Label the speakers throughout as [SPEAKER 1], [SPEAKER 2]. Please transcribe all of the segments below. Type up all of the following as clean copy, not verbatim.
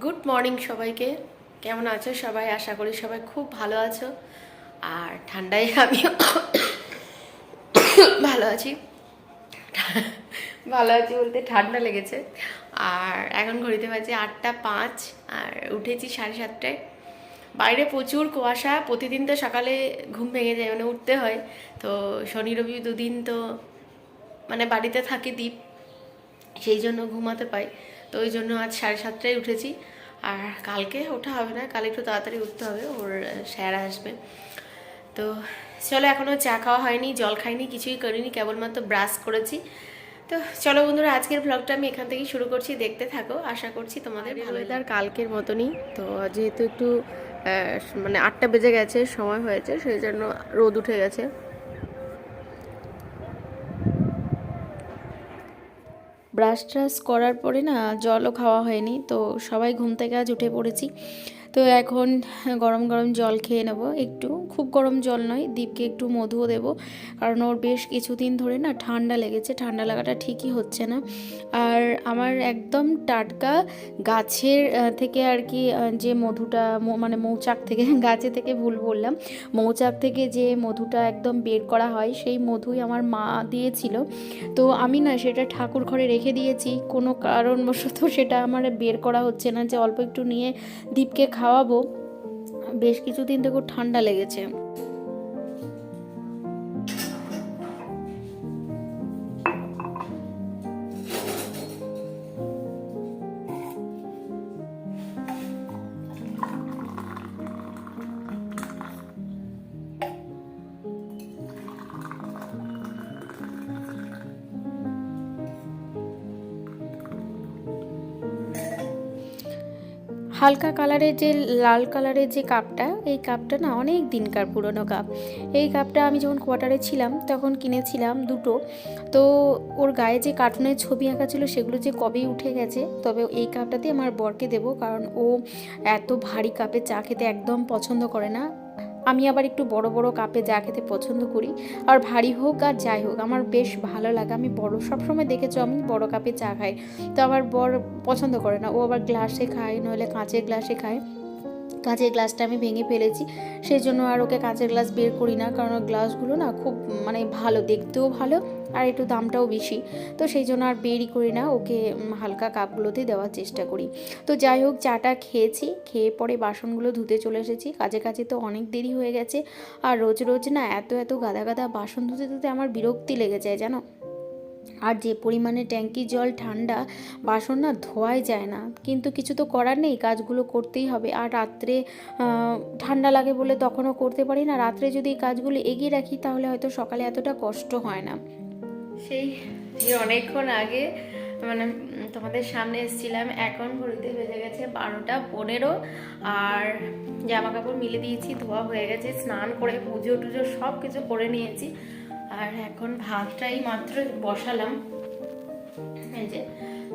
[SPEAKER 1] Good morning সবাইকে। কেমন আছো সবাই? আশা করি সবাই খুব ভালো আছো। আর ঠান্ডায় আমিও ভালো আছি। ভালো আছি বলতে ঠান্ডা লেগেছে। আর এখন ঘড়িতে বাজে 8টা 5, আর উঠেছি 7:30টায়। বাইরে প্রচুর কুয়াশা, প্রতিদিন তো সকালে ঘুম ভেঙে যায়, মানে উঠতে হয়। তো শনি রবি দুদিন তো মানে বাড়িতে থাকে দ্বীপ, সেই জন্য ঘুমাতে পাই। তো ওই জন্য আজ 7:30টায় উঠেছি। আর কালকে ওঠা হবে না, কাল একটু তাড়াতাড়ি উঠতে হবে, ওর স্যার আসবে। তো চলো, এখনও চা খাওয়া হয়নি, জল খাইনি, কিছুই করিনি, কেবলমাত্র ব্রাশ করেছি। তো চলো বন্ধুরা, আজকের ব্লগটা আমি এখান থেকেই শুরু করছি, দেখতে থাকো, আশা করছি তোমাদের ভালো লাগবে। আর কালকের মতনই তো, যেহেতু একটু মানে 8টা বেজে গেছে, সময় হয়েছে, সেই জন্য রোদ উঠে গেছে। ব্রাশ ট্রাশ করার পরে না জলও খাওয়া হয়নি, তো সবাই ঘুম থেকে আজ উঠে পড়েছি। তো এখন গরম গরম জল খেয়ে নেব, একটু খুব গরম জল নয়, দীপকে একটু মধুও দেবো, কারণ ওর বেশ কিছুদিন ধরে না ঠান্ডা লেগেছে, ঠান্ডা লাগাটা ঠিকই হচ্ছে না। আর আমার একদম টাটকা গাছের থেকে আর কি, যে মধুটা মানে মৌচাক থেকে গাছে থেকে ভুল বললাম, মৌচাক থেকে যে মধুটা একদম বের করা হয়, সেই মধুই আমার মা দিয়েছিল। তো আমি না সেটা ঠাকুর ঘরে রেখে দিয়েছি, কোনো কারণবশত সেটা আমার বের করা হচ্ছে না, যে অল্প একটু নিয়ে দীপকে খাওয়াবো। বেশ কিছুদিন থেকে ঠান্ডা লেগেছে। হালকা কালারের যে লাল কালারের যে কাপটা, এই কাপটা না অনেক দিনকার পুরনো কাপ। এই কাপটা আমি যখন কোয়ার্টারে ছিলাম তখন কিনেছিলাম দুটো। তো ওর গায়ে যে কার্টুনের ছবি আঁকা ছিল সেগুলো যে কবেই উঠে গেছে, তবে এই কাপটা দিয়ে আমার বরকে দেবো, কারণ ও এত ভারী কাপে চা খেতে একদম পছন্দ করে না। আমি আবার একটু বড় বড় কাপে চা খেতে পছন্দ করি, আর ভারী হোক আর যাই হোক আমার বেশ ভালো লাগে। আমি বড় সবসময় দেখেছো আমি বড় কাপে চা খাই, তো আমার বর পছন্দ করে না, ও আবার গ্লাসে খায়, নইলে কাঁচের গ্লাসে খায়। কাঁচের গ্লাসটা আমি ভেঙে ফেলেছি, সেই জন্য আর ওকে কাঁচের গ্লাস বের করি না, কারণ ওর গ্লাসগুলো না খুব মানে ভালো, দেখতেও ভালো, আর একটু দামটাও বেশি। তো সেই জন্য আর বেরই করি না, ওকে হালকা কাপগুলোতেই দেওয়ার চেষ্টা করি। তো যাই হোক, চাটা খেয়েছি, খেয়ে পরে বাসনগুলো ধুতে চলে এসেছি। কাজে কাজে তো অনেক দেরি হয়ে গেছে, আর রোজ রোজ না এত এত গাদা গাদা বাসন ধুতে ধুতে আমার বিরক্তি লেগে যায় জানো। আর যে পরিমাণে ট্যাঙ্কির জল ঠান্ডা, বাসন না ধোয়াই যায় না, কিন্তু কিছু তো করার নেই, কাজগুলো করতেই হবে। আর রাত্রে ঠান্ডা লাগে বলে তখনও করতে পারি না, রাত্রে যদি এই কাজগুলো এগিয়ে রাখি তাহলে হয়তো সকালে এতটা কষ্ট হয় না। সেই অনেকক্ষণ আগে মানে তোমাদের সামনে এসেছিলাম, এখন ঘড়িতে বেজে গেছে 12টা 15, আর জামা কাপড় মিলে দিয়েছি, ধোয়া হয়ে গেছে, স্নান করে পুজো টুজো সব কিছু করে নিয়েছি। আর এখন ভাতটাই মাত্র বসালাম, এই যে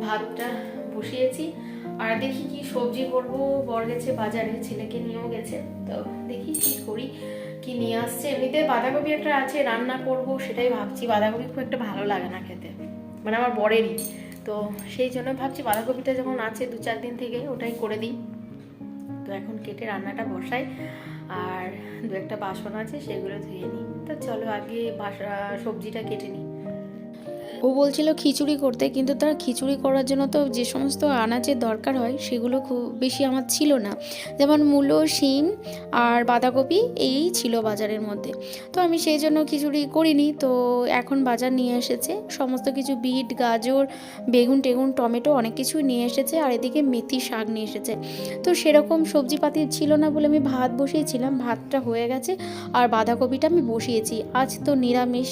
[SPEAKER 1] ভাতটা বসিয়েছি। আর দেখি কি সবজি করবো, বর গেছে বাজারে, ছেলেকে নিয়েও গেছে, তো দেখি কি করি, কি নিয়ে আসছে। এমনিতে বাঁধাকপি একটা আছে, রান্না করব সেটাই ভাবছি। বাঁধাকপি খুব একটা ভালো লাগে না খেতে, মানে আমার বরেরই, তো সেই জন্য ভাবছি বাঁধাকপিটা যখন আছে 2-4 দিন থেকে ওটাই করে দিই। তো এখন কেটে রান্নাটা বসাই, আর দু একটা বাসন আছে সেগুলো ধুয়ে নিই। তো চলো আগে সবজিটা কেটে নিই। ও বলছিল খিচুড়ি করতে, কিন্তু তার খিচুড়ি করার জন্য তো যে সমস্ত আনাজের দরকার হয় সেগুলো খুব বেশি আমার ছিল না, যেমন মূলো, শিম আর বাঁধাকপি, এই ছিল বাজারের মধ্যে। তো আমি সেই জন্য খিচুড়ি করিনি। তো এখন বাজার নিয়ে এসেছে সমস্ত কিছু, বিট, গাজর, বেগুন টেগুন, টমেটো, অনেক কিছুই নিয়ে এসেছে, আর এদিকে মেথি শাক নিয়ে এসেছে। তো সেরকম সবজিপাতি ছিল না বলে আমি ভাত বসিয়েছিলাম, ভাতটা হয়ে গেছে, আর বাঁধাকপিটা আমি বসিয়েছি। আজ তো নিরামিষ,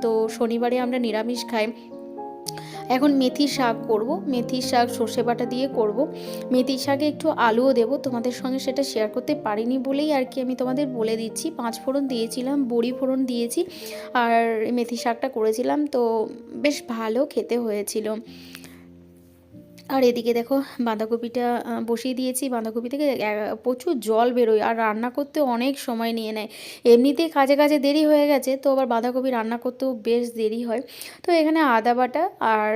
[SPEAKER 1] তো শনিবারে আমরা নিরামিষ খাই। এখন মেথির শাক করব, মেথির শাক সর্ষে বাটা দিয়ে করব। মেথির শাকে একটু আলুও দেবো, তোমাদের সঙ্গে সেটা শেয়ার করতে পারিনি বলেই আর কি আমি তোমাদের বলে দিচ্ছি। 5 ফোড়ন দিয়েছিলাম, বড়ি ফোড়ন দিয়েছি, আর মেথির শাকটা করেছিলাম, তো বেশ ভালো খেতে হয়েছিল। আর এদিকে দেখো বাঁধাকপিটা বসিয়ে দিয়েছি। বাঁধাকপি থেকে প্রচুর জল বেরোয় আর রান্না করতে অনেক সময় নিয়ে নেয়। এমনিতেই কাজে কাজে দেরি হয়ে গেছে, তো আবার বাঁধাকপি রান্না করতেও বেশ দেরি হয়। তো এখানে আদা বাটা আর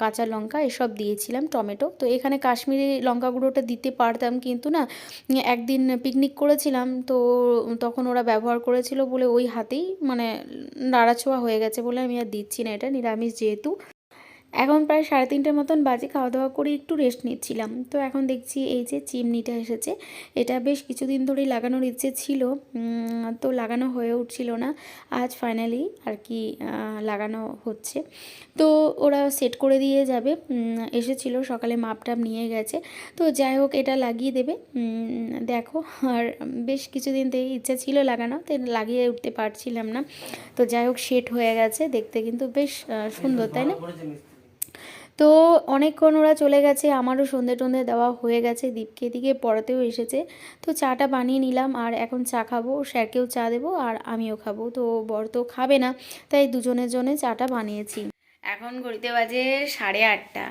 [SPEAKER 1] কাঁচা লঙ্কা এসব দিয়েছিলাম, টমেটো। তো এখানে কাশ্মীরি লঙ্কা গুঁড়োটা দিতে পারতাম, কিন্তু না একদিন পিকনিক করেছিলাম, তো তখন ওরা ব্যবহার করেছিল বলে ওই হাতেই মানে নাড়াছোড়া হয়ে গেছে বলে আমি আর দিচ্ছি না, এটা নিরামিষ যেহেতু। এখন প্রায় 3:30 মতন বাজে, খাওয়া দাওয়া করে একটু রেস্ট নিচ্ছিলাম। তো এখন দেখছি এই যে চিমনিটা এসেছে, এটা বেশ কিছুদিন ধরেই লাগানোর ইচ্ছে ছিল, তো লাগানো হয়ে উঠছিল না। আজ ফাইনালি আর কি লাগানো হচ্ছে। তো ওরা সেট করে দিয়ে যাবে, এসেছিল সকালে, মাপটাপ নিয়ে গেছে। তো যাই হোক, এটা লাগিয়ে দেবে। দেখো, আর বেশ কিছুদিন থেকে ইচ্ছা ছিল লাগানো, তো লাগিয়ে উঠতে পারছিলাম না। তো যাই হোক, সেট হয়ে গেছে, দেখতে কিন্তু বেশ সুন্দর, তাই না? তো অনেকক্ষণ ওরা চলে গেছে, আমারও সন্ধে টন্ধে দেওয়া হয়ে গেছে, দীপকে দিকে পড়াতেও এসেছে। তো চাটা বানিয়ে নিলাম, আর এখন চা খাবো, স্যারকেও চা দেবো আর আমিও খাবো। তো বর তো খাবে না, তাই দুজনের জন্য চাটা বানিয়েছি। এখন ঘড়িতে বাজে 8:30,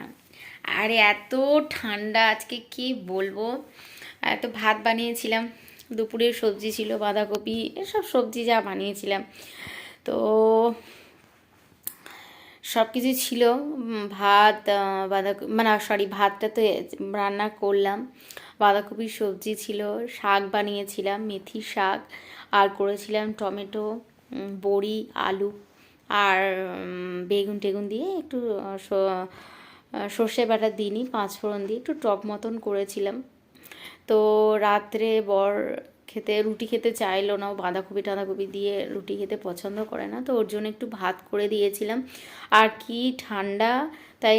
[SPEAKER 1] আর এত ঠান্ডা আজকে কি বলবো। এত ভাত বানিয়েছিলাম, দুপুরের সবজি ছিল বাঁধাকপি, এসব সবজি যা বানিয়েছিলাম, তো সব কিছু ছিল। ভাত, বাঁধাকপি মানে সরি, ভাতটা তো রান্না করলাম, বাঁধাকপির সবজি ছিল, শাক বানিয়েছিলাম মেথি শাক, আর করেছিলাম টমেটো, বড়ি, আলু আর বেগুন টেগুন দিয়ে একটু সর্ষে বাটা দিইনি, 5 ফোড়ন দিয়ে একটু টক মতন করেছিলাম। তো রাত্রে বর রুটি খেতে চাইলো না, ও বাঁধাকপি টাঁধাকপি দিয়ে রুটি খেতে পছন্দ করে না, তো ওর জন্য একটু ভাত করে দিয়েছিলাম। আর কি ঠান্ডা, তাই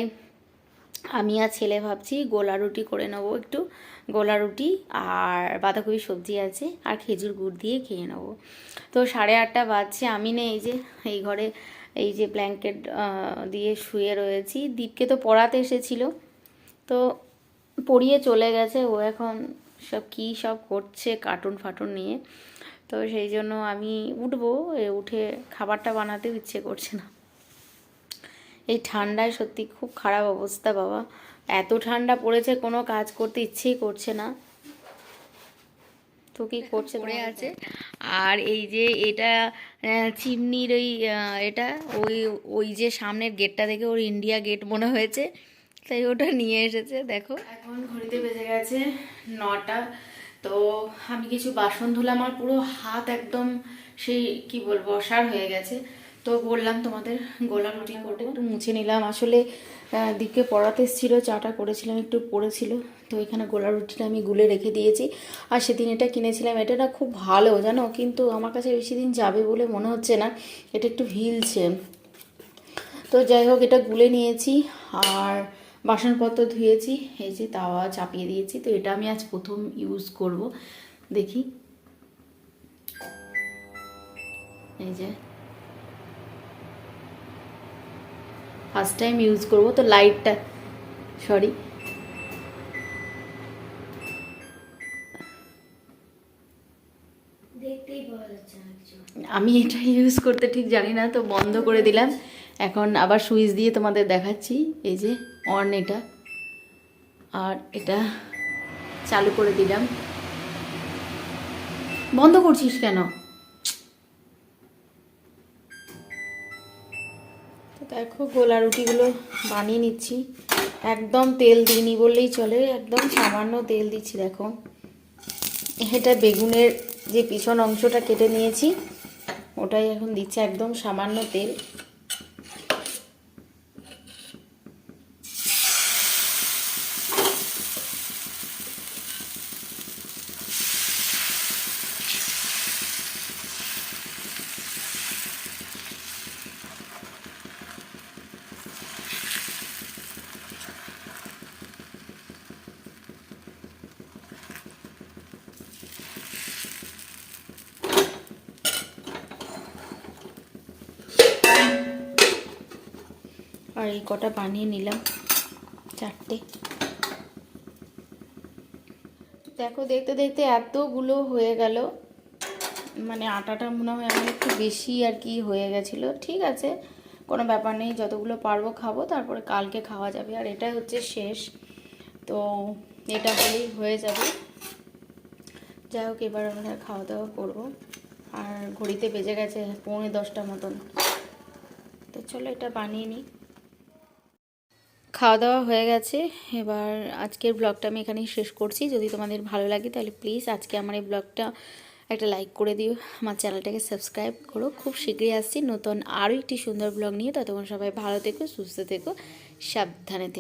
[SPEAKER 1] আমি আর ছেলে ভাবছি গোলা রুটি করে নেবো, একটু গোলা রুটি আর বাঁধাকপি সবজি আছে আর খেজুর গুড় দিয়ে খেয়ে নেবো। তো 8:30 বাজছে, আমি না এই যে এই ঘরে এই যে ব্ল্যাঙ্কেট দিয়ে শুয়ে রয়েছি। দীপকে তো পড়াতে এসেছিলো, তো পড়িয়ে চলে গেছে, ও এখন সব কী সব করছে কার্টুন ফাটুন নিয়ে। তো সেই জন্য আমি উঠবো, উঠে খাবারটা বানাতেও ইচ্ছে করছে না। এই ঠান্ডায় সত্যি খুব খারাপ অবস্থা বাবা, এত ঠান্ডা পড়েছে, কোনো কাজ করতে ইচ্ছেই করছে না। তো কী করছে পড়ে আছে। আর এই যে এটা চিমনির ওই এটা ওই ওই যে সামনের গেটটা দেখে ওর ইন্ডিয়া গেট মনে হয়েছে, তাই ওটা নিয়ে এসেছে। দেখো, এখন ঘড়িতে বেজে গেছে 9টা। তো আমি কিছু বাসন ধুলাম, আর পুরো হাত একদম সেই কি বলবো অসাড় হয়ে গেছে। তো বললাম তোমাদের গোলা রুটি করতে, একটু মুছে নিলাম। আসলে দীপকে পড়াতে এসেছিলো, চাটা করেছিলাম, একটু পড়েছিল, তো এখানে গোলা রুটিটা আমি গুলে রেখে দিয়েছি। আর সেদিন এটা কিনেছিলাম, এটা না খুব ভালো জানো, কিন্তু আমার কাছে বেশি দিন যাবে বলে মনে হচ্ছে না, এটা একটু হিলছে। তো যাই হোক, এটা গুলে নিয়েছি আর বাসনপত্র ধুয়েছি, এই যে তাওয়া চাপিয়ে দিয়েছি। তো এটা আমি আজ প্রথম ইউজ করব, দেখি। এই যে ফার্স্ট টাইম ইউজ করব, তো লাইটটা সরি আমি এটা ইউজ করতে ঠিক জানি না, তো বন্ধ করে দিলাম। এখন আবার সুইচ দিয়ে তোমাদের দেখাচ্ছি, এই যে অন এটা, আর এটা চালু করে দিলাম। বন্ধ করছিস কেন? তো দেখো, গোলা রুটিগুলো বানিয়ে নিচ্ছি, একদম তেল দিইনি বললেই চলে, একদম সামান্য তেল দিচ্ছি। দেখো, এটা বেগুনের যে পিছন অংশটা কেটে নিয়েছি, ওটাই এখন দিচ্ছে, একদম সামান্য তেল। আর এই কটা বানিয়ে নিলাম, 4টে। দেখো, দেখতে দেখতে এতগুলো হয়ে গেল, মানে আটাটা মনে হয় আমার একটু বেশি আর কি হয়ে গেছিলো। ঠিক আছে, কোনো ব্যাপার নেই, যতগুলো পারবো খাবো, তারপরে কালকে খাওয়া যাবে। আর এটাই হচ্ছে শেষ, তো এটা হলেই হয়ে যাবে। যাই হোক, এবার আমরা খাওয়া দাওয়া করবো। আর ঘড়িতে বেজে গেছে 9:45 মতন, তো চলো এটা বানিয়ে নিই। খাওয়া দাওয়া হয়ে গেছে, এবার আজকের ব্লগটা আমি এখানেই শেষ করছি। যদি তোমাদের ভালো লাগে তাহলে প্লিজ আজকে আমার এই ব্লগটা একটা লাইক করে দিও, আমার চ্যানেলটাকে সাবস্ক্রাইব করো। খুব শীঘ্রই আসছি নতুন আরও একটি সুন্দর ব্লগ নিয়ে। ততক্ষণ সবাই ভালো থেকো, সুস্থ থেকো, সাবধানে থেকো।